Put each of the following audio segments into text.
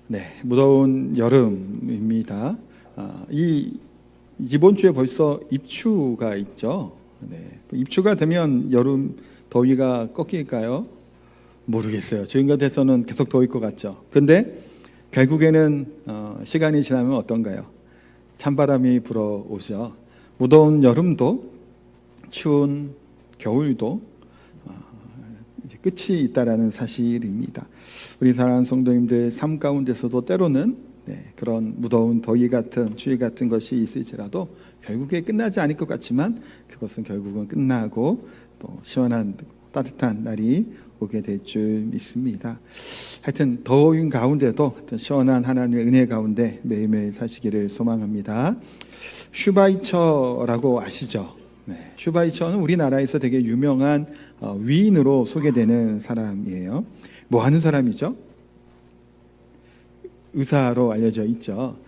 네, 무더운 여름입니다. 이번 주에 벌써 입추가 있죠. 네, 입추가 되면 여름 더위가 꺾일까요? 모르겠어요. 지금 같아서는 계속 더울 것 같죠. 근데 결국에는 시간이 지나면 어떤가요? 찬바람이 불어오죠. 무더운 여름도 추운 겨울도 이제 끝이 있다라는 사실입니다. 우리 사랑하는 성도님들 삶 가운데서도 때로는 그런 무더운 더위 같은 추위 같은 것이 있을지라도 결국에 끝나지 않을 것 같지만 그것은 결국은 끝나고 또 시원한 따뜻한 날이 오게 될 줄 믿습니다. 하여튼 더운 가운데도 시원한 하나님의 은혜 가운데 매일매일 사시기를 소망합니다. 슈바이처라고 아시죠? 네, 슈바이처는 우리나라에서 되게 유명한 위인으로 소개되는 사람이에요. 뭐 하는 사람이죠? 의사로 알려져 있죠.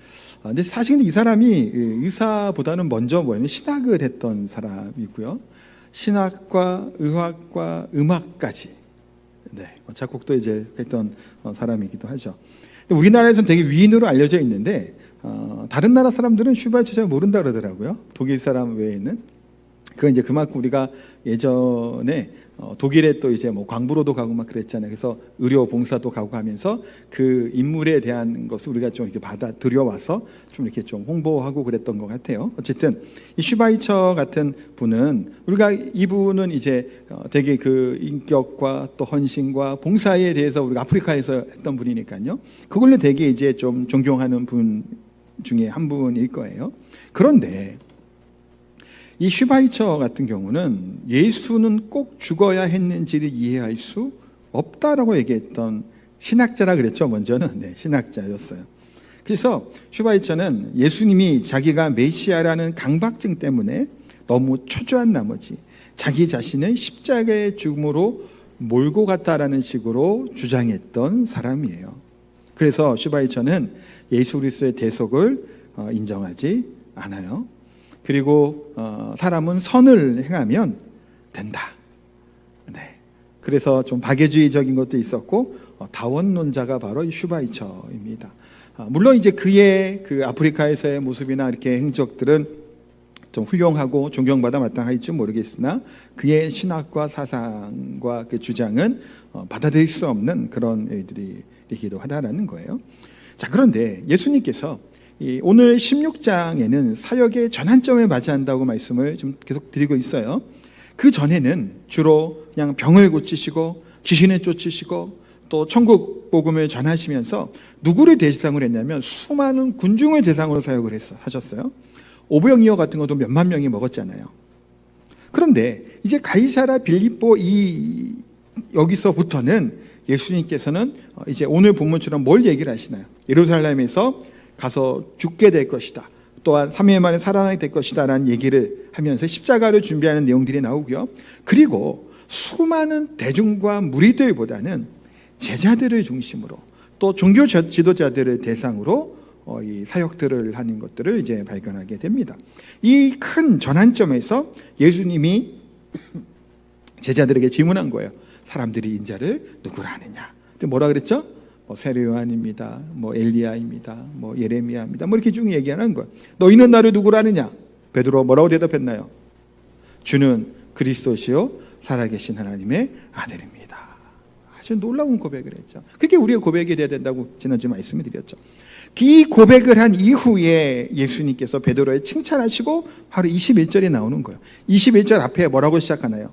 근데 사실 이 사람이 의사보다는 먼저 신학을 했던 사람이고요. 신학과 의학과 음악까지 작곡도 이제 했던 사람이기도 하죠. 우리나라에서는 되게 위인으로 알려져 있는데 다른 나라 사람들은 슈바이처 잘 모른다 그러더라고요. 독일 사람 외에는. 그건 이제 그만큼 우리가 예전에 독일에 또 이제 뭐 광부로도 가고 막 그랬잖아요. 그래서 의료 봉사도 가고 하면서 그 인물에 대한 것을 우리가 좀 이렇게 받아들여와서 좀 이렇게 좀 홍보하고 그랬던 것 같아요. 어쨌든 이 슈바이처 같은 분은 우리가 이분은 이제 되게 그 인격과 또 헌신과 봉사에 대해서 우리가 아프리카에서 했던 분이니까요. 그걸로 되게 이제 좀 존경하는 분 중에 한 분일 거예요. 그런데 이 슈바이처 같은 경우는 예수는 꼭 죽어야 했는지를 이해할 수 없다라고 얘기했던 신학자라 그랬죠. 먼저는 신학자였어요. 그래서 슈바이처는 예수님이 자기가 메시아라는 강박증 때문에 너무 초조한 나머지 자기 자신을 십자가의 죽음으로 몰고 갔다라는 식으로 주장했던 사람이에요. 그래서 슈바이처는 예수 그리스도의 대속을 인정하지 않아요. 그리고 사람은 선을 행하면 된다. 네. 그래서 좀 박애주의적인 것도 있었고 다원론자가 바로 이 슈바이처입니다. 물론 이제 그의 그 아프리카에서의 모습이나 이렇게 행적들은 좀 훌륭하고 존경받아 마땅할지 모르겠으나 그의 신학과 사상과 그 주장은 받아들일 수 없는 그런 일들이기도 하다라는 거예요. 자, 그런데 예수님께서 오늘 16장에는 사역의 전환점에 맞이한다고 말씀을 좀 계속 드리고 있어요. 그 전에는 주로 그냥 병을 고치시고 귀신을 쫓으시고 또 천국 복음을 전하시면서 누구를 대상으로 했냐면 수많은 군중을 대상으로 사역을 하셨어요. 오병이어 같은 것도 몇만 명이 먹었잖아요. 그런데 이제 가이사랴 빌립보 여기서부터는 예수님께서는 이제 오늘 본문처럼 뭘 얘기를 하시나요? 예루살렘에서 가서 죽게 될 것이다. 또한 3일 만에 살아나게 될 것이다 라는 얘기를 하면서 십자가를 준비하는 내용들이 나오고요. 그리고 수많은 대중과 무리들보다는 제자들을 중심으로 또 종교 지도자들을 대상으로 이 사역들을 하는 것들을 이제 발견하게 됩니다. 이 큰 전환점에서 예수님이 제자들에게 질문한 거예요. 사람들이 인자를 누구라 하느냐? 뭐라 그랬죠? 세례 요한입니다. 엘리야입니다. 예레미야입니다. 이렇게 쭉 얘기하는 거예요. 너희는 나를 누구라 하느냐? 베드로가 뭐라고 대답했나요? 주는 그리스도시요 살아계신 하나님의 아들입니다. 아주 놀라운 고백을 했죠. 그게 우리의 고백이 돼야 된다고 지난주에 말씀을 드렸죠. 이 고백을 한 이후에 예수님께서 베드로를 칭찬하시고 바로 21절에 나오는 거예요. 21절 앞에 뭐라고 시작하나요?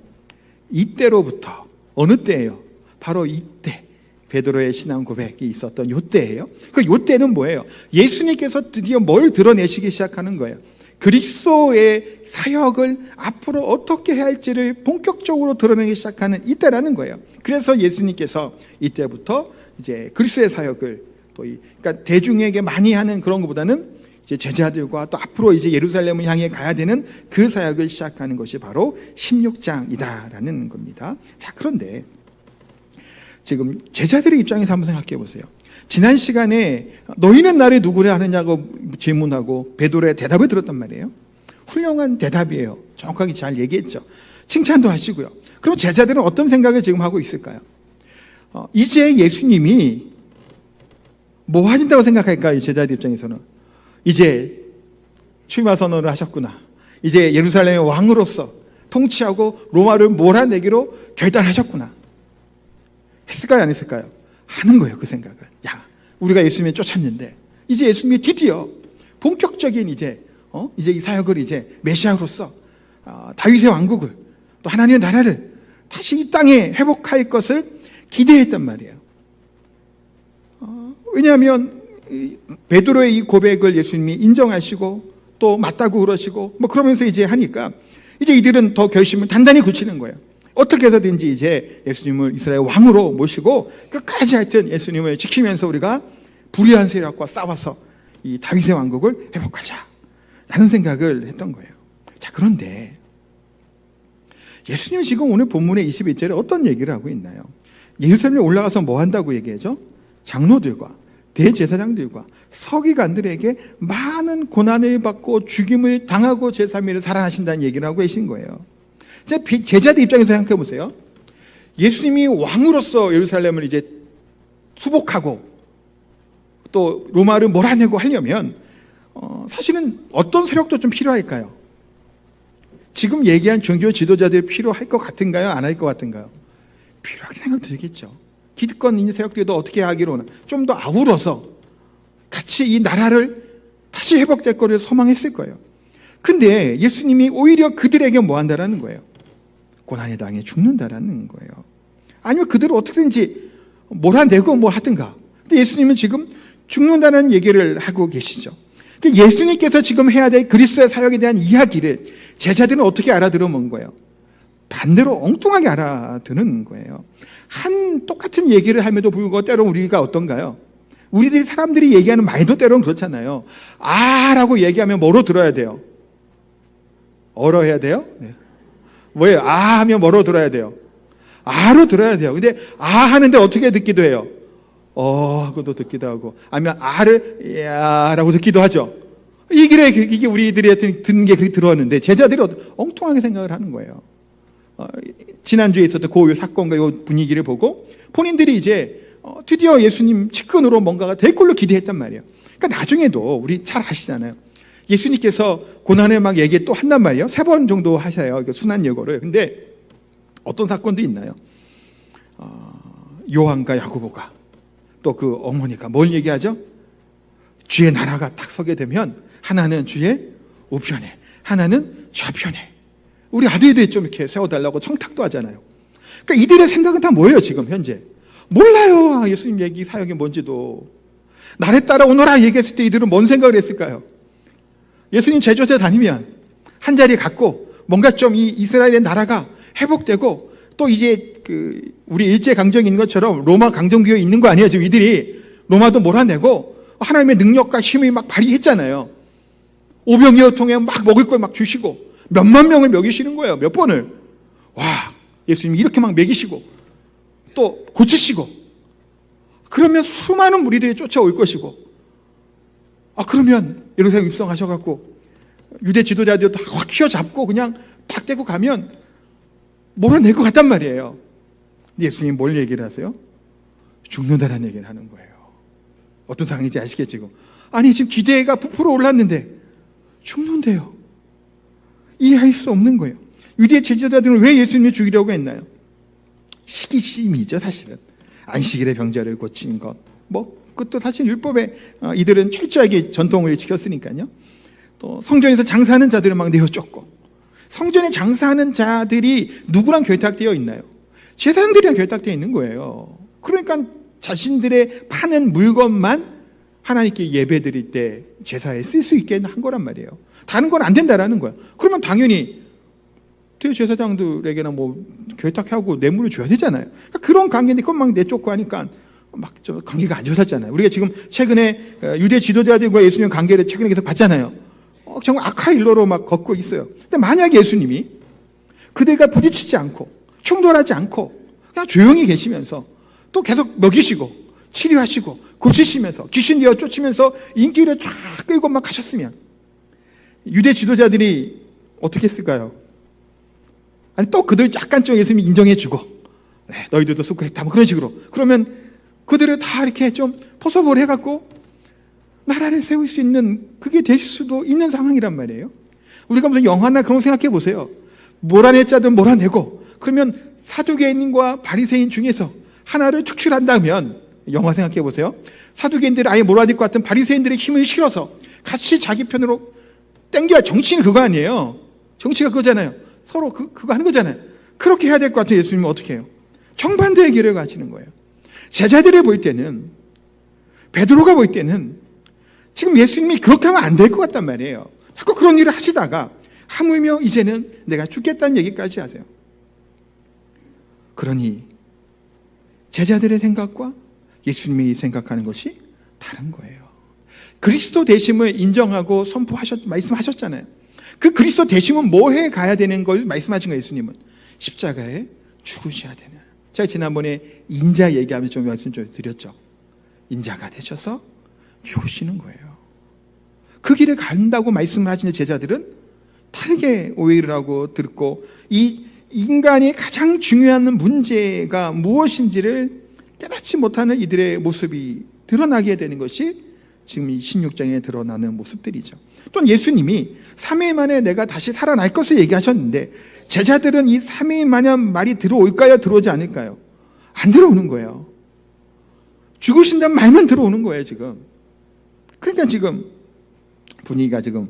이때로부터. 어느 때예요? 바로 이때. 베드로의 신앙 고백이 있었던 요때예요. 그 요때는 뭐예요? 예수님께서 드디어 뭘 드러내시기 시작하는 거예요. 그리스도의 사역을 앞으로 어떻게 해야 할지를 본격적으로 드러내기 시작하는 이때라는 거예요. 그래서 예수님께서 이때부터 이제 그리스도의 사역을 그러니까 대중에게 많이 하는 그런 것보다는 이제 제자들과 또 앞으로 이제 예루살렘을 향해 가야 되는 그 사역을 시작하는 것이 바로 16장이다라는 겁니다. 자, 그런데 지금 제자들의 입장에서 한번 생각해 보세요. 지난 시간에 너희는 나를 누구라 하느냐고 질문하고 베드로의 대답을 들었단 말이에요. 훌륭한 대답이에요. 정확하게 잘 얘기했죠. 칭찬도 하시고요. 그럼 제자들은 어떤 생각을 지금 하고 있을까요? 이제 예수님이 뭐 하신다고 생각할까요? 제자들 입장에서는. 이제 출마 선언을 하셨구나. 이제 예루살렘의 왕으로서 통치하고 로마를 몰아내기로 결단하셨구나. 했을까요? 안 했을까요? 하는 거예요, 그 생각을. 야, 우리가 예수님을 쫓았는데 이제 예수님이 드디어 본격적인 이제 이 사역을 이제 메시아로서 다윗의 왕국을 또 하나님의 나라를 다시 이 땅에 회복할 것을 기대했단 말이에요. 왜냐하면 베드로의 이 고백을 예수님이 인정하시고 또 맞다고 그러시고 뭐 그러면서 이제 하니까 이제 이들은 더 결심을 단단히 굳히는 거예요. 어떻게 해서든지 이제 예수님을 이스라엘 왕으로 모시고 끝까지 하여튼 예수님을 지키면서 우리가 불의한 세력과 싸워서 이 다윗의 왕국을 회복하자 라는 생각을 했던 거예요. 자, 그런데 예수님이 지금 오늘 본문의 21절에 어떤 얘기를 하고 있나요? 예루살렘에 올라가서 뭐 한다고 얘기하죠? 장로들과 대제사장들과 서기관들에게 많은 고난을 받고 죽임을 당하고 제3일을 살아나신다는 얘기를 하고 계신 거예요. 제자들 입장에서 생각해 보세요. 예수님이 왕으로서 예루살렘을 이제 수복하고 또 로마를 몰아내고 하려면 사실은 어떤 세력도 좀 필요할까요? 지금 얘기한 종교 지도자들이 필요할 것 같은가요? 안 할 것 같은가요? 필요하게 생각 들겠죠. 기득권 있는 세력들도 어떻게 하기로는 좀 더 아우러서 같이 이 나라를 다시 회복될 거를 소망했을 거예요. 근데 예수님이 오히려 그들에게 뭐 한다라는 거예요? 고난의 당해 죽는다라는 거예요. 아니면 그들을 어떻게든지 몰아내고 뭐 하든가. 근데 예수님은 지금 죽는다는 얘기를 하고 계시죠. 예수님께서 지금 해야 될 그리스도의 사역에 대한 이야기를 제자들은 어떻게 알아들어본 거예요? 반대로 엉뚱하게 알아듣는 거예요. 한 똑같은 얘기를 함에도 불구하고 때로는 우리가 어떤가요? 우리들이 사람들이 얘기하는 말도 때로는 그렇잖아요. 라고 얘기하면 뭐로 들어야 돼요? 어로 해야 돼요? 네. 뭐예요? 하면 뭐로 들어야 돼요? 로 들어야 돼요. 근데 하는데 어떻게 듣기도 해요? 하고도 듣기도 하고, 아니면 라고 듣기도 하죠. 이게 우리들이 듣는 게 그렇게 들어왔는데, 제자들이 엉뚱하게 생각을 하는 거예요. 지난주에 있었던 그 사건과 이 분위기를 보고, 본인들이 이제, 드디어 예수님 측근으로 뭔가가 될 걸로 기대했단 말이에요. 그러니까 나중에도 우리 잘 아시잖아요. 예수님께서 고난을 막 얘기 또 한단 말이에요. 3번 정도 하셔요. 순환여거를. 근데 어떤 사건도 있나요? 요한과 야고보가 또 그 어머니가 뭘 얘기하죠? 주의 나라가 딱 서게 되면 하나는 주의 우편에, 하나는 좌편에. 우리 아들들이 좀 이렇게 세워달라고 청탁도 하잖아요. 그러니까 이들의 생각은 다 뭐예요, 지금 현재? 몰라요. 예수님 얘기 사역이 뭔지도. 나를 따라오너라 얘기했을 때 이들은 뭔 생각을 했을까요? 예수님 제조자 다니면 한 자리 갖고 뭔가 좀 이 이스라엘의 나라가 회복되고 또 이제 우리 일제강점기 있는 것처럼 로마 강점기에 있는 거 아니에요. 지금 이들이 로마도 몰아내고 하나님의 능력과 힘이 막 발휘했잖아요. 오병이어 통해 막 먹을 걸 막 주시고 몇만 명을 먹이시는 거예요. 몇 번을. 와, 예수님이 이렇게 막 먹이시고 또 고치시고 그러면 수많은 무리들이 쫓아올 것이고 그러면 예루살렘 입성하셔갖고 유대 지도자들 다 확 휘어잡고 그냥 탁 떼고 가면 몰아낼 것 같단 말이에요. 예수님 뭘 얘기를 하세요? 죽는다는 얘기를 하는 거예요. 어떤 상황인지 아시겠지? 아니 지금 기대가 부풀어 올랐는데 죽는데요. 이해할 수 없는 거예요. 유대 지도자들은 왜 예수님을 죽이려고 했나요? 시기심이죠, 사실은. 안식일의 병자를 고친 것. 그것도 사실 율법에 이들은 철저하게 전통을 지켰으니까요. 또 성전에서 장사하는 자들을 막 내어 쫓고, 성전에 장사하는 자들이 누구랑 결탁되어 있나요? 제사장들이랑 결탁되어 있는 거예요. 그러니까 자신들의 파는 물건만 하나님께 예배 드릴 때 제사에 쓸 수 있게 한 거란 말이에요. 다른 건 안 된다라는 거야. 그러면 당연히 대제사장들에게나 결탁하고 뇌물을 줘야 되잖아요. 그러니까 그런 관계인데 그건 막 내쫓고 하니까 막 좀 관계가 안 좋아졌잖아요. 우리가 지금 최근에 유대 지도자들과 예수님 관계를 최근에 계속 봤잖아요. 정말 악한 일로로 막 걷고 있어요. 근데 만약에 예수님이 그들과 부딪히지 않고 충돌하지 않고 그냥 조용히 계시면서 또 계속 먹이시고 치료하시고 고치시면서 귀신 되어 쫓으면서 인기를 쫙 끌고 막 가셨으면 유대 지도자들이 어떻게 했을까요? 아니 또 그들 약간 좀 예수님이 인정해주고 너희들도 수고했다 그런 식으로 그러면 그들을 다 이렇게 좀 포섭을 해갖고 나라를 세울 수 있는, 그게 될 수도 있는 상황이란 말이에요. 우리가 무슨 영화나 그런 거 생각해 보세요. 몰아낼 자들 몰아내고, 그러면 사두개인과 바리새인 중에서 하나를 축출한다면, 영화 생각해 보세요. 사두개인들을 아예 몰아낼 것 같은 바리새인들의 힘을 실어서 같이 자기 편으로 땡겨야, 정치는 그거 아니에요. 정치가 그거잖아요. 서로 그거 하는 거잖아요. 그렇게 해야 될 것 같은 예수님은 어떻게 해요? 정반대의 길을 가시는 거예요. 제자들이 볼 때는, 베드로가 볼 때는 지금 예수님이 그렇게 하면 안 될 것 같단 말이에요. 자꾸 그런 일을 하시다가 하물며 이제는 내가 죽겠다는 얘기까지 하세요. 그러니 제자들의 생각과 예수님이 생각하는 것이 다른 거예요. 그리스도 대심을 인정하고 말씀하셨잖아요. 그 그리스도 대심은 뭐해 가야 되는 걸 말씀하신 거예요. 예수님은 십자가에 죽으셔야 되는. 제가 지난번에 인자 얘기하면서 좀 말씀 좀 드렸죠. 인자가 되셔서 죽으시는 거예요. 그 길을 간다고 말씀을 하시는 제자들은 다르게 오해를 하고 듣고, 이 인간의 가장 중요한 문제가 무엇인지를 깨닫지 못하는 이들의 모습이 드러나게 되는 것이 지금 이 16장에 드러나는 모습들이죠. 또는 예수님이 3일 만에 내가 다시 살아날 것을 얘기하셨는데, 제자들은 이 3일 만에 말이 들어올까요? 들어오지 않을까요? 안 들어오는 거예요. 죽으신다는 말만 들어오는 거예요, 지금. 그러니까 지금 분위기가 지금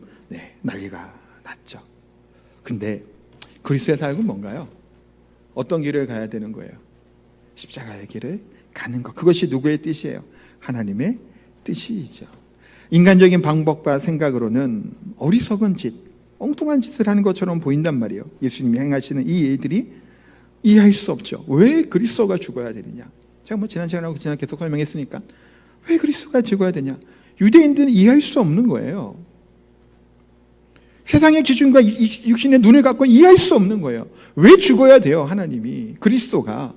난리가 났죠. 근데 그리스도의 사역은 뭔가요? 어떤 길을 가야 되는 거예요? 십자가의 길을 가는 것. 그것이 누구의 뜻이에요? 하나님의 뜻이죠. 인간적인 방법과 생각으로는 어리석은 짓, 엉뚱한 짓을 하는 것처럼 보인단 말이에요. 예수님이 행하시는 이 일들이 이해할 수 없죠. 왜 그리스도가 죽어야 되느냐? 제가 뭐 지난 시간하고 계속 설명했으니까 왜 그리스도가 죽어야 되냐? 유대인들은 이해할 수 없는 거예요. 세상의 기준과 육신의 눈을 갖고 이해할 수 없는 거예요. 왜 죽어야 돼요? 하나님이, 그리스도가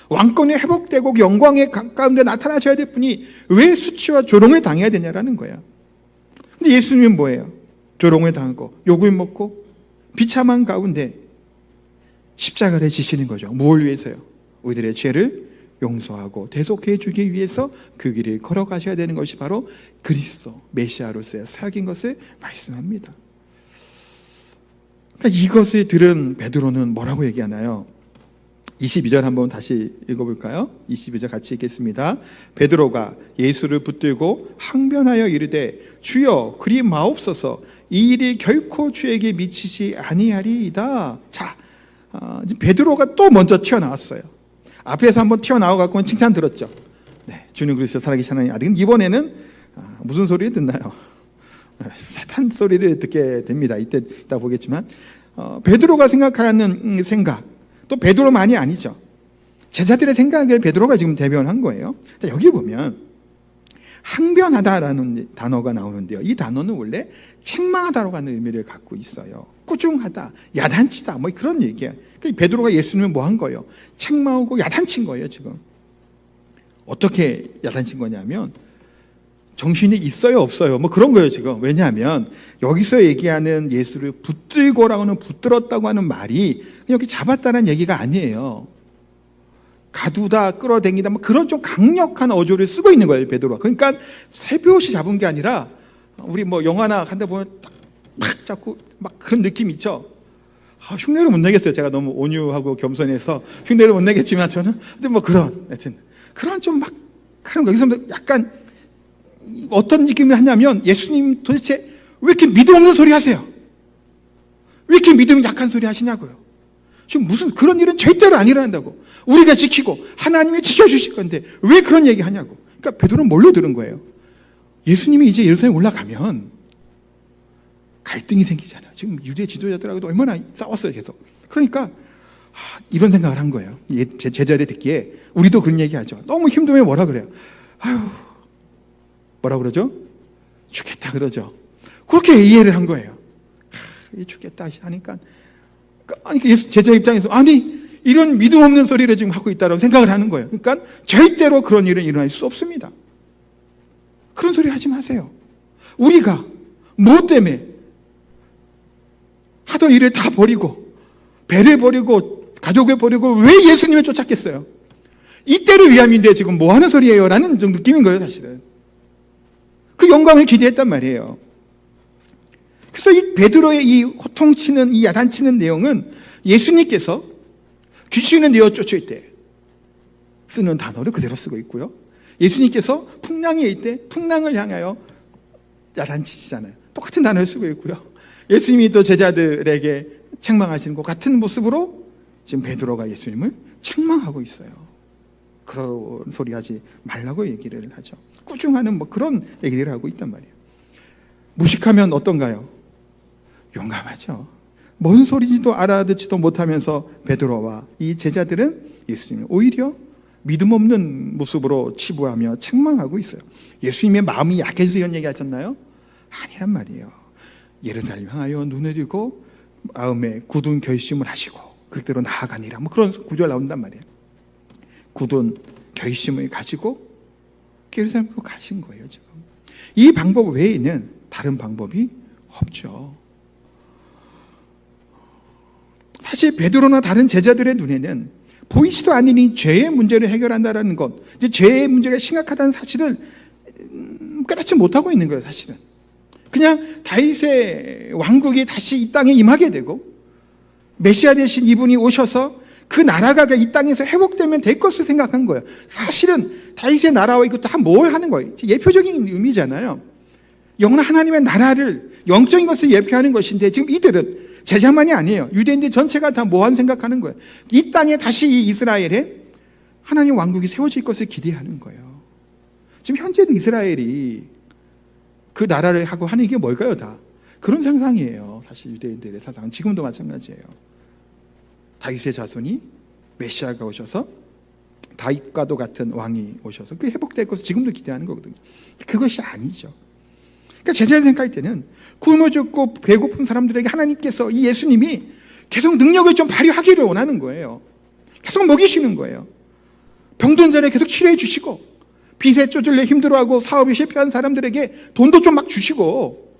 왕권이 회복되고 영광의 가운데 나타나셔야 될 분이 왜 수치와 조롱을 당해야 되냐라는 거예요. 근데 예수님은 뭐예요? 조롱을 당하고 욕을 먹고 비참한 가운데 십자가를 지시는 거죠. 뭘 위해서요? 우리들의 죄를 용서하고 대속해 주기 위해서 그 길을 걸어가셔야 되는 것이 바로 그리스도 메시아로서의 사역인 것을 말씀합니다. 그러니까 이것을 들은 베드로는 뭐라고 얘기하나요? 22절 한번 다시 읽어볼까요? 22절 같이 읽겠습니다. 베드로가 예수를 붙들고 항변하여 이르되 주여 그리 마옵소서, 이 일이 결코 주에게 미치지 아니하리이다. 자, 베드로가 또 먼저 튀어나왔어요. 앞에서 한번 튀어나와갖고 칭찬 들었죠. 네, 주님 그리스도 살아계신 하나님 아들. 이번에는 무슨 소리 듣나요? 사탄 소리를 듣게 됩니다. 이따 보겠지만 베드로가 생각하는 생각, 또 베드로만이 아니죠. 제자들의 생각을 베드로가 지금 대변한 거예요. 자, 여기 보면 항변하다라는 단어가 나오는데요. 이 단어는 원래 책망하다라고 하는 의미를 갖고 있어요. 꾸중하다, 야단치다, 뭐 그런 얘기예요. 그러니까 베드로가 예수님을 뭐 한 거예요? 책망하고 야단친 거예요, 지금. 어떻게 야단친 거냐면 정신이 있어요, 없어요? 뭐 그런 거예요, 지금. 왜냐하면 여기서 얘기하는 예수를 붙들고라고 하는, 붙들었다고 하는 말이 여기 잡았다는 얘기가 아니에요. 가두다, 끌어당기다, 뭐 그런 좀 강력한 어조를 쓰고 있는 거예요, 베드로가. 그러니까 살펴시 잡은 게 아니라, 우리 뭐 영화나 한다 보면 막 잡고 막 그런 느낌 있죠. 흉내를 못 내겠어요. 제가 너무 온유하고 겸손해서 흉내를 못 내겠지만 저는 근데 뭐 그런, 하여튼 그런 좀 막 하는 거. 여기서 약간 어떤 느낌을 하냐면, 예수님 도대체 왜 이렇게 믿음 없는 소리 하세요? 왜 이렇게 믿음이 약한 소리 하시냐고요. 지금 무슨 그런 일은 절대로 안 일어난다고. 우리가 지키고 하나님이 지켜주실 건데 왜 그런 얘기 하냐고. 그러니까 베드로는 뭘로 들은 거예요? 예수님이 이제 예루살렘 올라가면 갈등이 생기잖아요. 지금 유대 지도자들하고도 얼마나 싸웠어요, 계속. 그러니까 이런 생각을 한 거예요. 제자들이 듣기에 우리도 그런 얘기하죠. 너무 힘들면 뭐라 그래요? 아유, 뭐라 그러죠? 죽겠다 그러죠. 그렇게 이해를 한 거예요. 죽겠다 하니까, 아니 제자 입장에서 아니 이런 믿음 없는 소리를 지금 하고 있다고 생각을 하는 거예요. 그러니까 절대로 그런 일은 일어날 수 없습니다. 그런 소리 하지 마세요. 우리가 뭐 때문에 하던 일을 다 버리고 배를 버리고 가족을 버리고 왜 예수님을 쫓았겠어요? 이때를 위함인데 지금 뭐 하는 소리예요? 라는 좀 느낌인 거예요, 사실은. 그 영광을 기대했단 말이에요. 그래서 이 베드로의 이 호통치는, 이 야단치는 내용은 예수님께서 귀신을 내어 쫓을 때 쓰는 단어를 그대로 쓰고 있고요. 예수님께서 풍랑에 있을 때 풍랑을 향하여 야단치시잖아요. 똑같은 단어를 쓰고 있고요. 예수님이 또 제자들에게 책망하시는 것 같은 모습으로 지금 베드로가 예수님을 책망하고 있어요. 그런 소리 하지 말라고 얘기를 하죠. 꾸중하는 뭐 그런 얘기를 하고 있단 말이에요. 무식하면 어떤가요? 용감하죠. 뭔 소리지도 알아듣지도 못하면서 베드로와 이 제자들은 예수님을 오히려 믿음 없는 모습으로 치부하며 책망하고 있어요. 예수님의 마음이 약해져서 이런 얘기 하셨나요? 아니란 말이에요. 예루살렘 향하여 눈을 들고 마음에 굳은 결심을 하시고 그대로 나아가니라, 뭐 그런 구절 나온단 말이에요. 굳은 결심을 가지고 예루살렘으로 가신 거예요. 지금 이 방법 외에는 다른 방법이 없죠. 사실 베드로나 다른 제자들의 눈에는 보이지도 않으니 죄의 문제를 해결한다는 것, 이제 죄의 문제가 심각하다는 사실을 깨닫지 못하고 있는 거예요. 사실은 그냥 다윗의 왕국이 다시 이 땅에 임하게 되고 메시아 대신 이분이 오셔서 그 나라가 이 땅에서 회복되면 될 것을 생각한 거예요. 사실은 다윗의 나라와 이것도 다 뭘 하는 거예요? 예표적인 의미잖아요. 영원한 하나님의 나라를, 영적인 것을 예표하는 것인데 지금 이들은 제자만이 아니에요. 유대인들 전체가 다 뭐한 생각하는 거예요. 이 땅에 다시 이 이스라엘에 하나님 왕국이 세워질 것을 기대하는 거예요. 지금 현재도 이스라엘이 그 나라를 하고 하는 게 뭘까요? 다 그런 상상이에요. 사실 유대인들의 사상은 지금도 마찬가지예요. 다윗의 자손이 메시아가 오셔서 다윗과도 같은 왕이 오셔서 그 회복될 것을 지금도 기대하는 거거든요. 그것이 아니죠. 그러니까 제자들 생각할 때는 굶어 죽고 배고픈 사람들에게 하나님께서, 이 예수님이 계속 능력을 좀 발휘하기를 원하는 거예요. 계속 먹이시는 거예요. 병든 자를 계속 치료해 주시고, 빚에 쫓을려 힘들어하고 사업이 실패한 사람들에게 돈도 좀 막 주시고,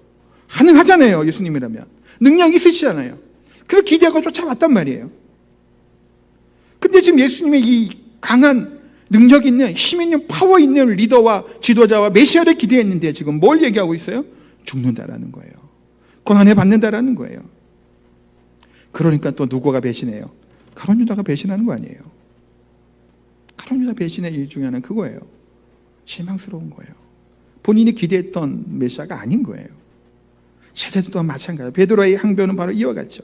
가능하잖아요. 예수님이라면 능력 있으시잖아요. 그래서 기대하고 쫓아왔단 말이에요. 근데 지금 예수님의 이 강한 능력 있는, 힘 있는, 파워 있는 리더와 지도자와 메시아를 기대했는데 지금 뭘 얘기하고 있어요? 죽는다라는 거예요. 고난을 받는다라는 거예요. 그러니까 또 누구가 배신해요? 가룟 유다가 배신하는 거 아니에요. 가룟 유다 배신의 일 중에 하나는 그거예요. 실망스러운 거예요. 본인이 기대했던 메시아가 아닌 거예요. 제자들도 마찬가지예요. 베드로의 항변은 바로 이와 같죠.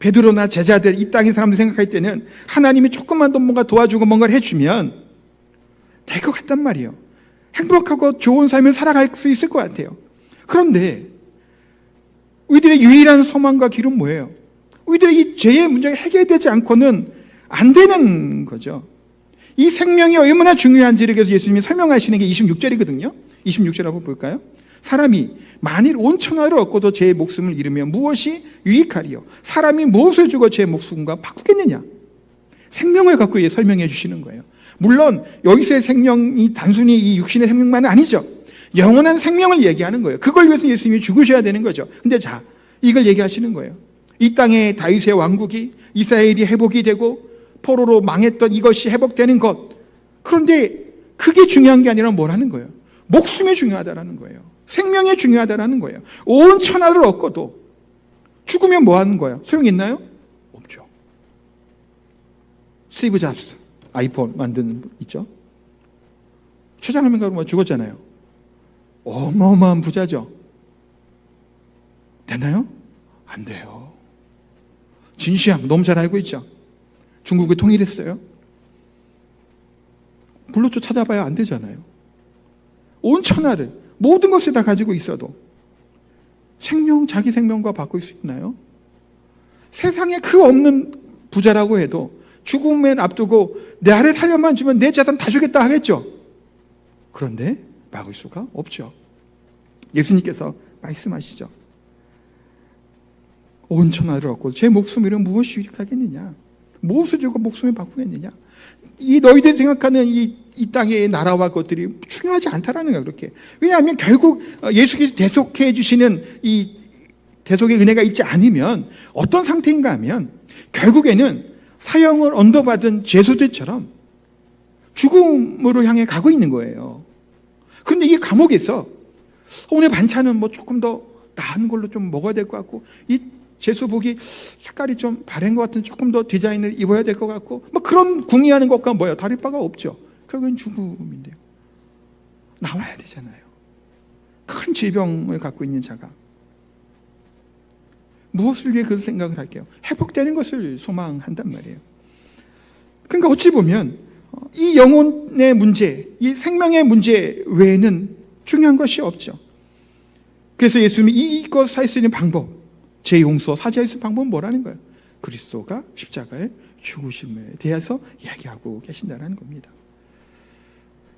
베드로나 제자들, 이 땅의 사람들 생각할 때는 하나님이 조금만 더 뭔가 도와주고 뭔가를 해주면 될 것 같단 말이에요. 행복하고 좋은 삶을 살아갈 수 있을 것 같아요. 그런데 우리들의 유일한 소망과 길은 뭐예요? 우리들의 이 죄의 문제가 해결되지 않고는 안 되는 거죠. 이 생명이 얼마나 중요한지를 그래서 예수님이 설명하시는 게 26절이거든요. 26절 한번 볼까요? 사람이 만일 온 천하를 얻고도 제 목숨을 잃으면 무엇이 유익하리요? 사람이 무엇을 주고 제 목숨과 바꾸겠느냐? 생명을 갖고 설명해 주시는 거예요. 물론 여기서의 생명이 단순히 이 육신의 생명만은 아니죠. 영원한 생명을 얘기하는 거예요. 그걸 위해서 예수님이 죽으셔야 되는 거죠. 근데 자, 이걸 얘기하시는 거예요. 이 땅에 다윗의 왕국이, 이스라엘이 회복이 되고 포로로 망했던 이것이 회복되는 것. 그런데 그게 중요한 게 아니라 뭐라는 거예요? 목숨이 중요하다라는 거예요. 생명이 중요하다라는 거예요. 온 천하를 얻고도 죽으면 뭐 하는 거예요? 소용이 있나요? 없죠. 스티브 잡스, 아이폰 만드는 분 있죠? 최장하면 뭐 죽었잖아요. 어마어마한 부자죠. 됐나요? 안 돼요. 진시황 너무 잘 알고 있죠? 중국을 통일했어요. 불로초 찾아봐야 안 되잖아요. 온 천하를, 모든 것을 다 가지고 있어도 생명, 자기 생명과 바꿀 수 있나요? 세상에 그 없는 부자라고 해도 죽음을 앞두고 내 아를 살려만 주면 내 재산 다 주겠다 하겠죠. 그런데 막을 수가 없죠. 예수님께서 말씀하시죠. 온 천하를 얻고 제 목숨 잃으면 무엇이 유익하겠느냐? 무엇을 주고 목숨을 바꾸겠느냐? 이 너희들이 생각하는 이 땅의 나라와 것들이 중요하지 않다라는 거예요. 그렇게. 왜냐하면 결국 예수께서 대속해 주시는 이 대속의 은혜가 있지 않으면 어떤 상태인가 하면 결국에는 사형을 언도받은 죄수들처럼 죽음으로 향해 가고 있는 거예요. 그런데 이 감옥에서 오늘 반찬은 뭐 조금 더 나은 걸로 좀 먹어야 될 것 같고, 이 제수복이 색깔이 좀 바랜 것 같은 조금 더 디자인을 입어야 될 것 같고, 뭐 그런 궁리하는 것과 뭐예요? 다를 바가 없죠. 결국은 죽음인데요. 나와야 되잖아요. 큰 질병을 갖고 있는 자가 무엇을 위해 그 생각을 할게요? 회복되는 것을 소망한단 말이에요. 그러니까 어찌 보면 이 영혼의 문제, 이 생명의 문제 외에는 중요한 것이 없죠. 그래서 예수님이 이것 할 수 있는 방법, 제 용서, 사죄할 수 있는 방법은 뭐라는 거예요? 그리스도가 십자가에 죽으심에 대해서 이야기하고 계신다는 겁니다.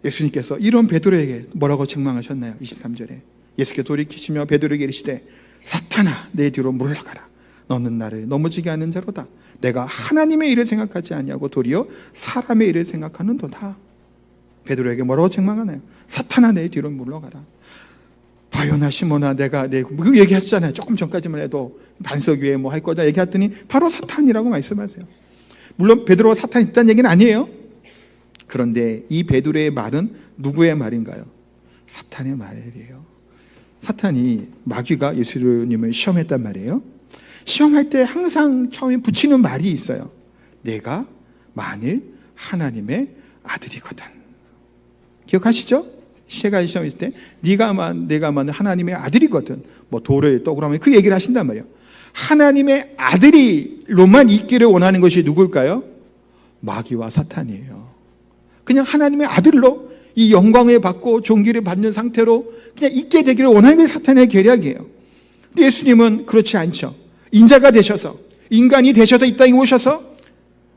예수님께서 이런 베드로에게 뭐라고 책망하셨나요? 23절에 예수께서 돌이키시며 베드로에게 이르시되 사탄아 내 뒤로 물러가라. 너는 나를 넘어지게 하는 자로다. 내가 하나님의 일을 생각하지 아니하고 도리어 사람의 일을 생각하는도다. 베드로에게 뭐라고 책망하나요? 사탄아 내 뒤로 물러가라. 바요나 시모나 내가 그 얘기했잖아요. 조금 전까지만 해도 반석 위에 뭐 할 거다 얘기했더니 바로 사탄이라고 말씀하세요. 물론 베드로가 사탄이 있다는 얘기는 아니에요. 그런데 이 베드로의 말은 누구의 말인가요? 사탄의 말이에요. 사탄이, 마귀가 예수님을 시험했단 말이에요. 시험할 때 항상 처음에 붙이는 말이 있어요. 내가 만일 하나님의 아들이거든. 기억하시죠? 시험할 때 내가 만일 하나님의 아들이거든. 뭐 돌을 떡으로 하면 그 얘기를 하신단 말이에요. 하나님의 아들이로만 있기를 원하는 것이 누굴까요? 마귀와 사탄이에요. 그냥 하나님의 아들로 이 영광을 받고 존귀를 받는 상태로 그냥 있게 되기를 원하는 게 사탄의 계략이에요. 근데 예수님은 그렇지 않죠. 인자가 되셔서, 인간이 되셔서 이 땅에 오셔서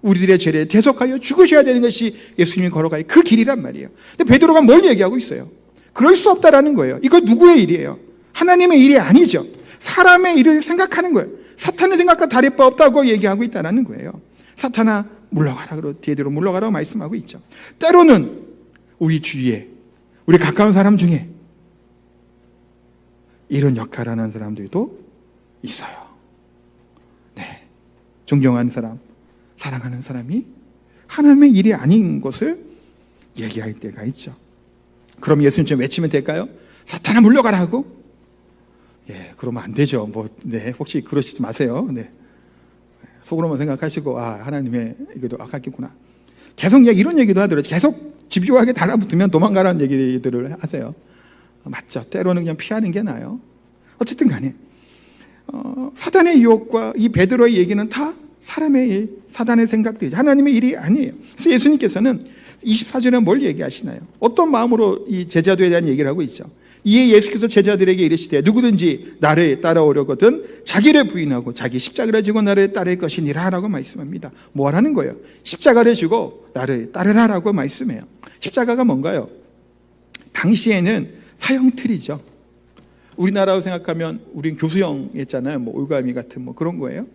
우리들의 죄를 대속하여 죽으셔야 되는 것이 예수님이 걸어갈 그 길이란 말이에요. 근데 베드로가 뭘 얘기하고 있어요? 그럴 수 없다라는 거예요. 이거 누구의 일이에요? 하나님의 일이 아니죠. 사람의 일을 생각하는 거예요. 사탄의 생각과 다를 바 없다고 얘기하고 있다는 거예요. 사탄아 물러가라, 뒤로 물러가라고 말씀하고 있죠. 때로는 우리 주위에, 우리 가까운 사람 중에 이런 역할을 하는 사람들도 있어요. 네, 존경하는 사람, 사랑하는 사람이 하나님의 일이 아닌 것을 얘기할 때가 있죠. 그럼 예수님처럼 외치면 될까요? 사탄아 물러가라 하고? 예, 그러면 안 되죠. 혹시 그러시지 마세요. 네. 속으로만 생각하시고, 하나님의 이것도 악하겠구나. 계속 이런 얘기도 하더라고요. 계속 집요하게 달라붙으면 도망가라는 얘기들을 하세요. 맞죠. 때로는 그냥 피하는 게 나아요. 어쨌든 간에 사단의 유혹과 이 베드로의 얘기는 다 사람의 일, 사단의 생각들이죠. 하나님의 일이 아니에요. 그래서 예수님께서는 24절에 뭘 얘기하시나요? 어떤 마음으로 이 제자들에 대한 얘기를 하고 있죠. 이에 예수께서 제자들에게 이르시되 누구든지 나를 따라오려거든 자기를 부인하고 자기 십자가를 지고 나를 따를 것이니라 라고 말씀합니다. 뭐 하라는 거예요? 십자가를 지고 나를 따르라라고 말씀해요. 십자가가 뭔가요? 당시에는 사형틀이죠. 우리나라로 생각하면 우린 교수형 했잖아요. 올가미 같은 그런 거예요.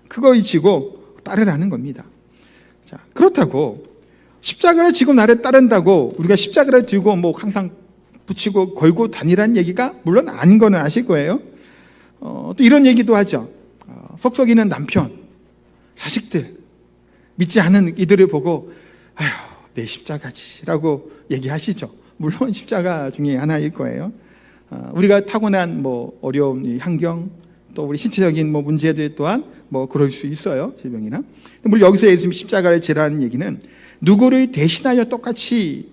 그거 지고 따르라는 겁니다. 자, 그렇다고 십자가를 지고 나를 따른다고 우리가 십자가를 들고 항상 붙이고 걸고 다니라는 얘기가 물론 아닌 거는 아실 거예요. 또 이런 얘기도 하죠. 속썩이는 남편, 자식들, 믿지 않은 이들을 보고 아휴 내 십자가지라고 얘기하시죠. 물론 십자가 중에 하나일 거예요. 우리가 타고난 어려운 환경, 또 우리 신체적인 문제들 또한 그럴 수 있어요. 질병이나. 물론 여기서 예수님 십자가를 지라는 얘기는 누구를 대신하여 똑같이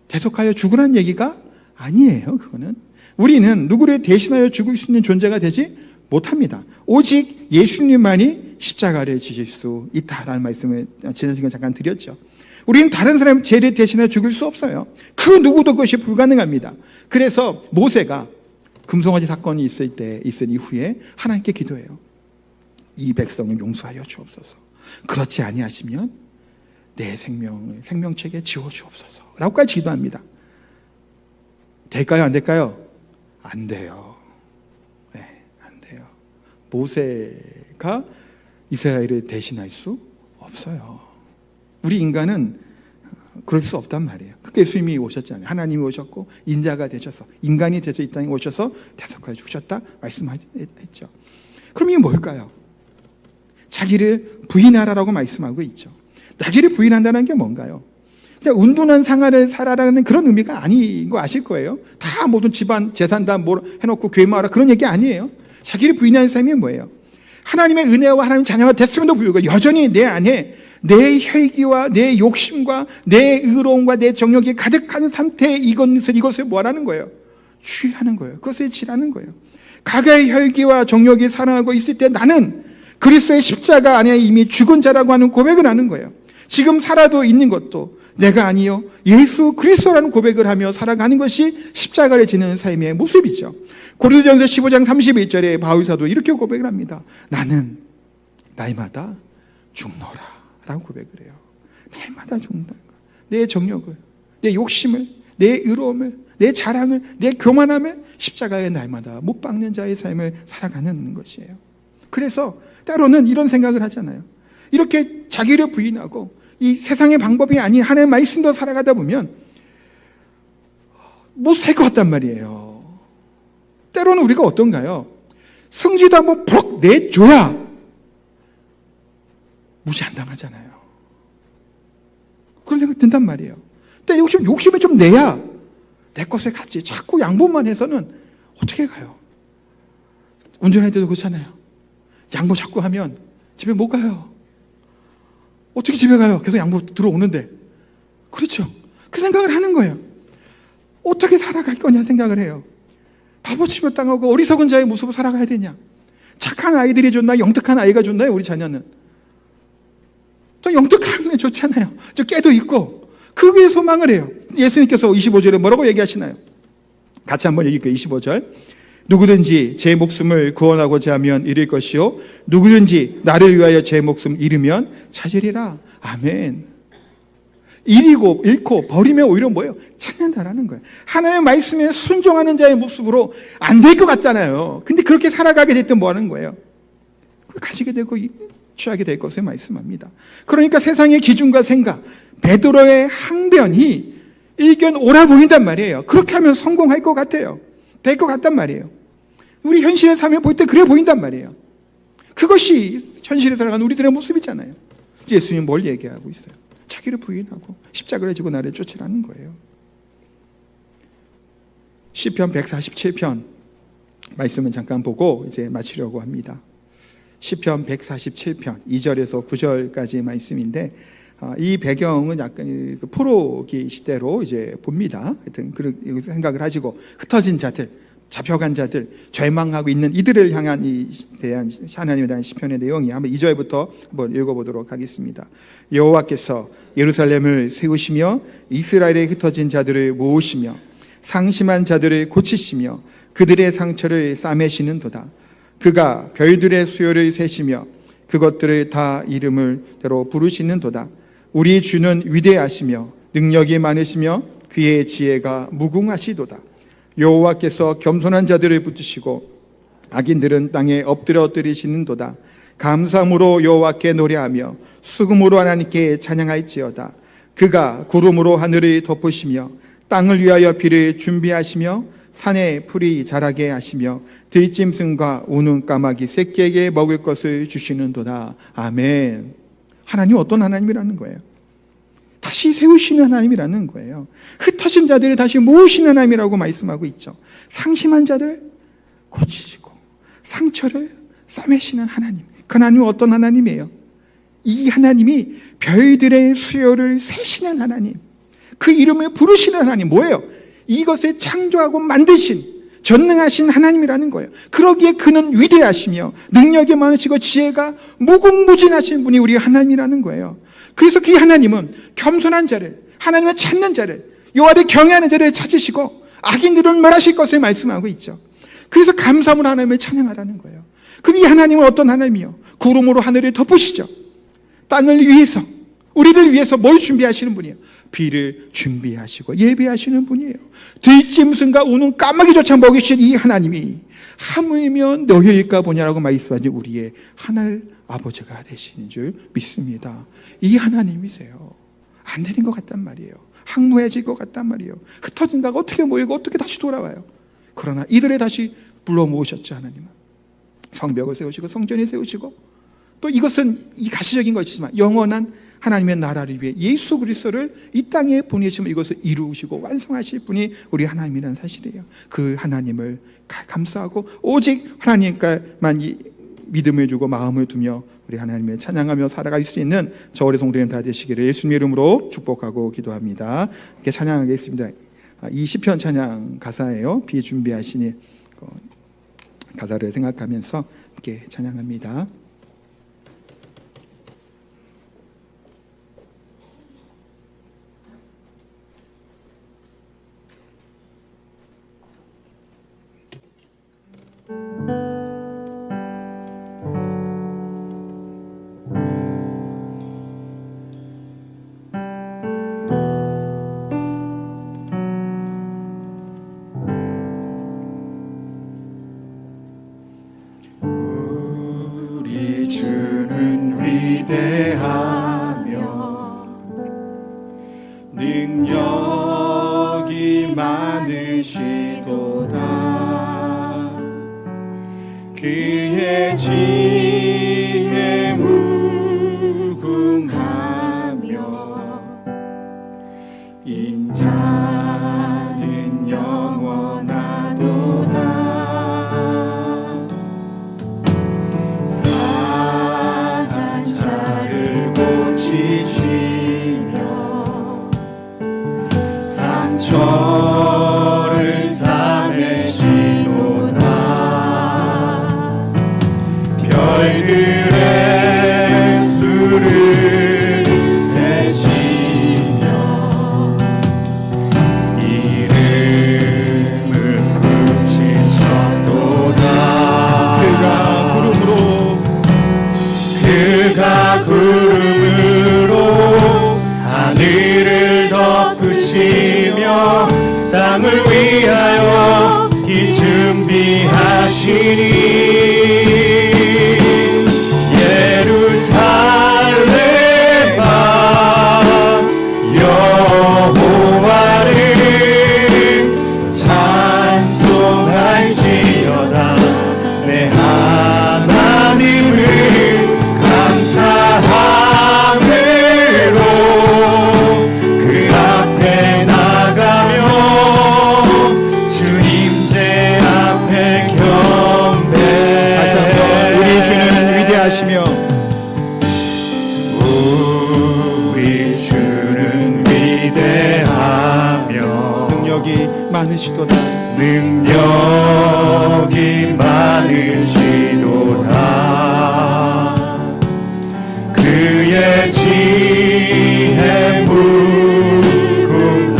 대속하여 죽으라는 얘기가 아니에요. 그거는 우리는 누구를 대신하여 죽을 수 있는 존재가 되지 못합니다. 오직 예수님만이 십자가를 지실 수 있다라는 말씀을 지난 시간에 잠깐 드렸죠. 우리는 다른 사람 죄를 대신하여 죽을 수 없어요. 그 누구도 그것이 불가능합니다. 그래서 모세가 금송아지 사건이 있은 이후에 하나님께 기도해요. 이 백성을 용서하여 주옵소서. 그렇지 아니하시면 내 생명책에 지워 주옵소서 라고까지 기도합니다. 될까요? 안 될까요? 안 돼요. 네, 안 돼요. 모세가 이스라엘을 대신할 수 없어요. 우리 인간은 그럴 수 없단 말이에요. 그게 예수님이 오셨잖아요. 하나님이 오셨고 인자가 되셔서 인간이 돼서 이 땅에 오셔서 대속하여 주셨다 말씀했죠. 그럼 이게 뭘까요? 자기를 부인하라라고 말씀하고 있죠. 자기를 부인한다는 게 뭔가요? 그러니까 운둔한 생활을 살아라는 그런 의미가 아닌 거 아실 거예요. 다 모든 집안 재산 다 해놓고 교회 마라 그런 얘기 아니에요. 자기를 부인하는 삶이 뭐예요? 하나님의 은혜와 하나님 자녀가 됐음에도 불구하고 여전히 내 안에 내 혈기와 내 욕심과 내 의로움과 내 정욕이 가득한 상태에 이것을 뭐라는 거예요? 취하는 거예요. 그것을 지라는 거예요. 각의 혈기와 정욕이 살아나고 있을 때 나는 그리스도의 십자가 안에 이미 죽은 자라고 하는 고백을 하는 거예요. 지금 살아도 있는 것도 내가 아니요 예수 그리스도라는 고백을 하며 살아가는 것이 십자가를 지는 삶의 모습이죠. 고린도전서 15장 31절에 바울사도 이렇게 고백을 합니다. 나는 날마다 죽노라 라고 고백을 해요. 날마다 죽는다는 거. 내 정욕을, 내 욕심을, 내 의로움을, 내 자랑을, 내 교만함을 십자가에 날마다 못 박는 자의 삶을 살아가는 것이에요. 그래서 때로는 이런 생각을 하잖아요. 이렇게 자기를 부인하고 이 세상의 방법이 아닌 하나님의 말씀도 살아가다 보면 못 살 것 같단 말이에요. 때로는 우리가 어떤가요? 성지도 한번 퍽 내줘야 무시 안 당하잖아요. 그런 생각 든단 말이에요. 근데 욕심을 좀 내야 내 것에 같이 자꾸 양보만 해서는 어떻게 가요? 운전할 때도 그렇잖아요. 양보 자꾸 하면 집에 못 가요. 어떻게 집에 가요? 계속 양보 들어오는데. 그렇죠. 그 생각을 하는 거예요. 어떻게 살아갈 거냐 생각을 해요. 바보치며 당하고 어리석은 자의 모습으로 살아가야 되냐? 착한 아이들이 좋나? 영특한 아이가 좋나요? 우리 자녀는. 또 영특한 게 좋잖아요. 저 깨도 있고. 그러기에 소망을 해요. 예수님께서 25절에 뭐라고 얘기하시나요? 같이 한번 읽을게요. 25절. 누구든지 제 목숨을 구원하고자 하면 잃을 것이요 누구든지 나를 위하여 제 목숨 잃으면 찾으리라. 아멘. 잃고 버리면 오히려 뭐예요? 찾는다라는 거예요. 하나님의 말씀에 순종하는 자의 모습으로 안 될 것 같잖아요. 근데 그렇게 살아가게 될 때 뭐 하는 거예요? 그걸 가지게 되고 취하게 될 것을 말씀합니다. 그러니까 세상의 기준과 생각, 베드로의 항변이 일견 옳아 보인단 말이에요. 그렇게 하면 성공할 것 같아요. 될 것 같단 말이에요. 우리 현실의 삶을 볼 때 그래 보인단 말이에요. 그것이 현실에 살아가는 우리들의 모습이잖아요. 예수님 뭘 얘기하고 있어요? 자기를 부인하고 십자가를 지고 나를 쫓으라는 거예요. 시편 147편 말씀은 잠깐 보고 이제 마치려고 합니다. 시편 147편 2절에서 9절까지 말씀인데 이 배경은 약간 포로기 시대로 이제 봅니다. 하여튼 그런 생각을 하시고 흩어진 자들, 잡혀간 자들, 절망하고 있는 이들을 향한 대한 하나님에 대한 시편의 내용이 한번 2절부터 한번 읽어보도록 하겠습니다. 여호와께서 예루살렘을 세우시며 이스라엘의 흩어진 자들을 모으시며 상심한 자들을 고치시며 그들의 상처를 싸매시는도다. 그가 별들의 수요를 세시며 그것들을 다 이름을대로 부르시는도다. 우리 주는 위대하시며 능력이 많으시며 그의 지혜가 무궁하시도다. 여호와께서 겸손한 자들을 붙드시고 악인들은 땅에 엎드려뜨리시는도다. 감사함으로 여호와께 노래하며 수금으로 하나님께 찬양할지어다. 그가 구름으로 하늘을 덮으시며 땅을 위하여 비를 준비하시며 산에 풀이 자라게 하시며 들짐승과 우는 까마귀 새끼에게 먹을 것을 주시는도다. 아멘. 하나님 어떤 하나님이라는 거예요? 다시 세우시는 하나님이라는 거예요. 흩어진 자들을 다시 모으시는 하나님이라고 말씀하고 있죠. 상심한 자들을 고치시고 상처를 싸매시는 하나님. 그 하나님은 어떤 하나님이에요? 이 하나님이 별들의 수요를 세시는 하나님, 그 이름을 부르시는 하나님. 뭐예요? 이것을 창조하고 만드신 전능하신 하나님이라는 거예요. 그러기에 그는 위대하시며 능력이 많으시고 지혜가 무궁무진하신 분이 우리 하나님이라는 거예요. 그래서 그 하나님은 겸손한 자를, 하나님을 찾는 자를, 여호와를 경외하는 자를 찾으시고 악인들을 멸하실 것을 말씀하고 있죠. 그래서 감사함으로 하나님을 찬양하라는 거예요. 그럼 이 하나님은 어떤 하나님이요? 구름으로 하늘을 덮으시죠. 땅을 위해서, 우리를 위해서 뭘 준비하시는 분이에요? 비를 준비하시고 예배하시는 분이에요. 들짐승과 우는 까마귀조차 먹이신 이 하나님이 하물며 너희일까 보냐라고 말씀하신 우리의 하늘 아버지가 되시는 줄 믿습니다. 이 하나님이세요. 안 되는 것 같단 말이에요. 항무해질 것 같단 말이에요. 흩어진다가 어떻게 모이고 어떻게 다시 돌아와요. 그러나 이들을 다시 불러 모으셨죠. 하나님은 성벽을 세우시고 성전을 세우시고 또 이것은 이 가시적인 것이지만 영원한 하나님의 나라를 위해 예수 그리스도를 이 땅에 보내시면 이것을 이루시고 완성하실 분이 우리 하나님이라는 사실이에요. 그 하나님을 감사하고 오직 하나님께만 믿음을 주고 마음을 두며 우리 하나님을 찬양하며 살아갈 수 있는 저 우리 성도님 다 되시기를 예수님의 이름으로 축복하고 기도합니다. 이렇게 찬양하겠습니다. 이 시편 찬양 가사예요. 비준비하시니 가사를 생각하면서 함께 찬양합니다. 위대하며 능력이 많으시도다. 그의 지혜 무궁하며 인자는 영원하도다. 고치시며 상처를 싸매시도다. 별들의 수를 세시며 이름을 붙이셨도다. 그가 구름으로 하늘을 덮으시며 땅을 위하여 이 준비하시니 예루살렘아 여호와를 찬송할지어다. 내 하나님을 감사함으로 그 앞에 나가며 주님 제 앞에 경배. 우리 주는 위대하시며 우리 주는 위대하며 능력이 많으시도다. 능력이 많으시도다. 그의 지혜 무궁하며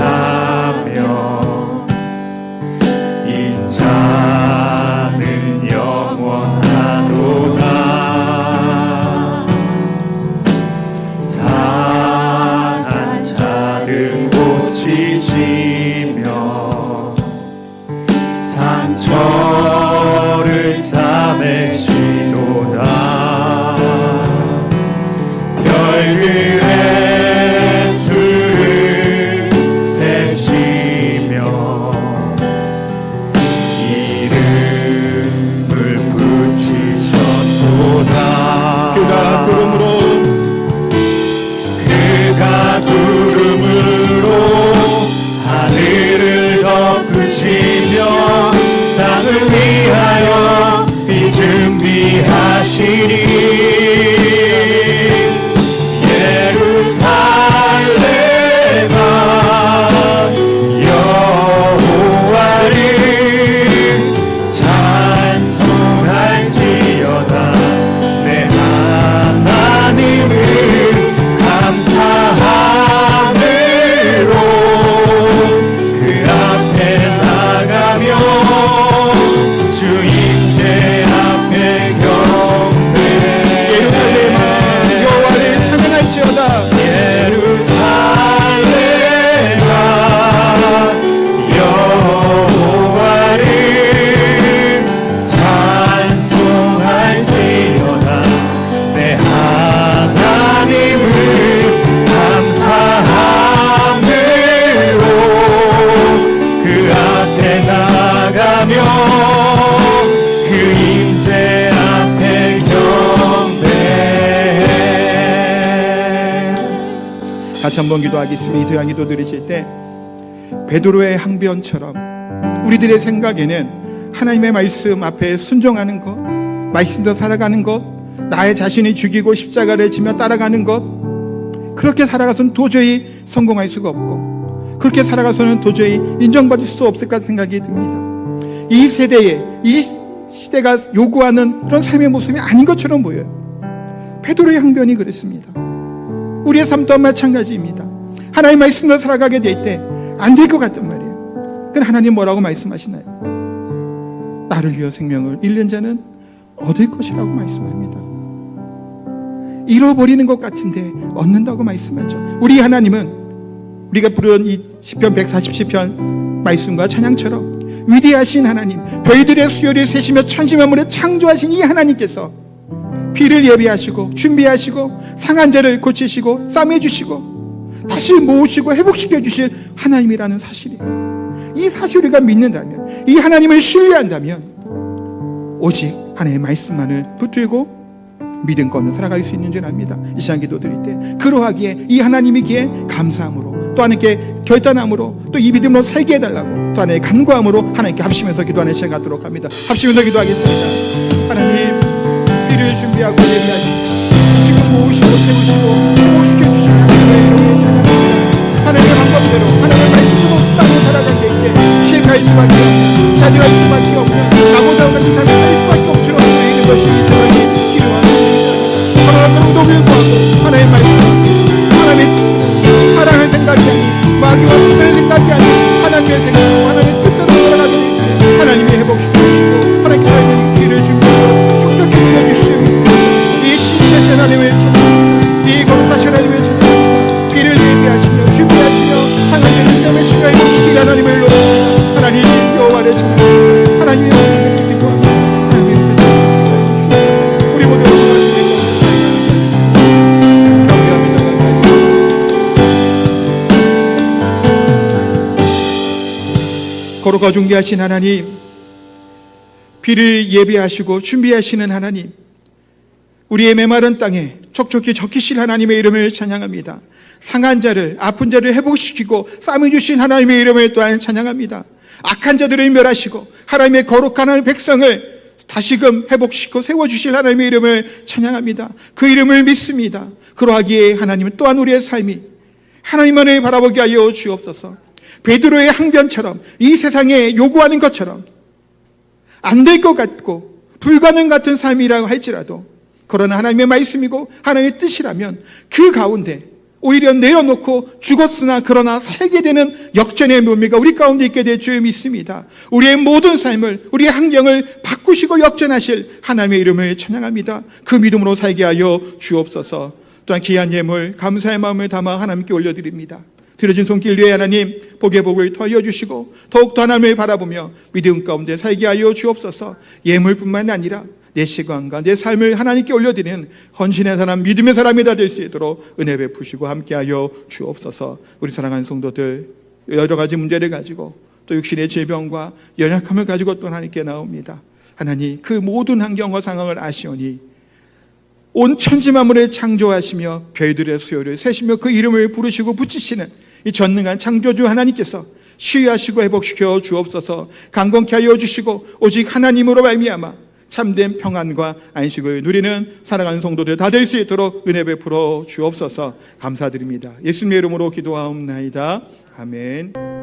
인자는 영원하도다. 상한 자들 고치시며 상처를 싸매시도다. 별들의 수를 세시며 이름을 붙이셨도다. 그가 구름으로 하늘 다시 한번 기도하겠습니다. 이 소양 기도 들으실 때 베드로의 항변처럼 우리들의 생각에는 하나님의 말씀 앞에 순종하는 것, 말씀대로 살아가는 것, 나의 자신이 죽이고 십자가를 지며 따라가는 것, 그렇게 살아가서는 도저히 성공할 수가 없고 그렇게 살아가서는 도저히 인정받을 수 없을 것 생각이 듭니다. 이 세대에, 이 시대가 요구하는 그런 삶의 모습이 아닌 것처럼 보여요. 베드로의 항변이 그랬습니다. 우리의 삶 또한 마찬가지입니다. 하나님 말씀으로 살아가게 될 때 안 될 것 같단 말이에요. 그런데 하나님 뭐라고 말씀하시나요? 나를 위하여 생명을 잃는 자는 얻을 것이라고 말씀합니다. 잃어버리는 것 같은데 얻는다고 말씀하죠. 우리 하나님은 우리가 부른 이 시편 147편 말씀과 찬양처럼 위대하신 하나님, 별들의 수요를 세시며 천지 만물을 창조하신 이 하나님께서 비를 예비하시고 준비하시고 상한 자를 고치시고 싸매주시고 다시 모으시고 회복시켜 주실 하나님이라는 사실이에요. 이 사실을 우리가 믿는다면, 이 하나님을 신뢰한다면 오직 하나님의 말씀만을 붙들고 믿음 걷는 살아갈 수 있는 줄 압니다. 이 시간 기도 드릴 때 그러하기에 이 하나님이기에 감사함으로, 또 하나님께 결단함으로, 또 이 믿음으로 살게 해달라고, 또 하나님의 간구함으로 하나님께 합심해서 기도하는 시간 갖도록 합니다. 합심해서 기도하겠습니다. 하나님, 비를 준비하고 예비하시고 지금 모으시고 세우시고 회복시켜 주시는 하나님의 이름을 찬양합니다. 하나님의 방법대로 하나님의 말씀으로 땅을 살아가게 할 때 실패할 수밖에 없는, 좌절할 수밖에 없는, 가고자 하는 삶을 살 수밖에 없처럼 보이는 것이 이 세상이 필요합니다. 그러나 그럼에도 불구하고 하나님의 말씀, 하나님의 사랑을 생각이 아닌, 마귀와 수단을 생각이 아닌 하나님의 생각으로 하나님의 뜻대로 살아가게 될 때 하나님이 회복시켜주시고 하나님께서 있는 길을 준비하고 축복해 주시옵소서. 이 신실하신 하나님을 찾는, 이 거룩하신 하나님을 찾는, 비를 예비하시며 준비하시며 하나님의 능력을 시며 회복시키는 하나님을 높여 하나님 여호와를 찾는 하나님의 말씀을 기도합니다. 하나님의 뜻을 우리 모두 거룩하고 존귀하신 하나님, 비를 예비하시고 준비하시는 하나님, 우리의 메마른 땅에 촉촉히 적히실 하나님의 이름을 찬양합니다. 상한 자를, 아픈 자를 회복시키고 싸매주신 하나님의 이름을 또한 찬양합니다. 악한 자들을 멸하시고 하나님의 거룩한 하나님의 백성을 다시금 회복시키고 세워주실 하나님의 이름을 찬양합니다. 그 이름을 믿습니다. 그러하기에 하나님은 또한 우리의 삶이 하나님만을 바라보게 하여 주옵소서. 베드로의 항변처럼 이 세상에 요구하는 것처럼 안 될 것 같고 불가능 같은 삶이라고 할지라도, 그러나 하나님의 말씀이고 하나님의 뜻이라면 그 가운데 오히려 내려놓고 죽었으나 그러나 살게 되는 역전의 묘미가 우리 가운데 있게 될 줄 믿습니다. 우리의 모든 삶을, 우리의 환경을 바꾸시고 역전하실 하나님의 이름을 찬양합니다. 그 믿음으로 살게 하여 주옵소서. 또한 귀한 예물 감사의 마음을 담아 하나님께 올려드립니다. 들어진 손길 위에 하나님 복의 복을 더하여 주시고 더욱더 하나님을 바라보며 믿음 가운데 살게 하여 주옵소서. 예물뿐만 아니라 내 시간과 내 삶을 하나님께 올려드리는 헌신의 사람, 믿음의 사람이 다 될 수 있도록 은혜 베푸시고 함께하여 주옵소서. 우리 사랑하는 성도들, 여러 가지 문제를 가지고 또 육신의 질병과 연약함을 가지고 또 하나님께 나옵니다. 하나님, 그 모든 환경과 상황을 아시오니 온 천지 만물을 창조하시며 별들의 수요를 세시며 그 이름을 부르시고 붙이시는 이 전능한 창조주 하나님께서 치유하시고 회복시켜 주옵소서. 강건케 하여 주시고 오직 하나님으로 말미암아 참된 평안과 안식을 누리는 사랑하는 성도들 다 될 수 있도록 은혜 베풀어 주옵소서. 감사드립니다. 예수님의 이름으로 기도하옵나이다. 아멘.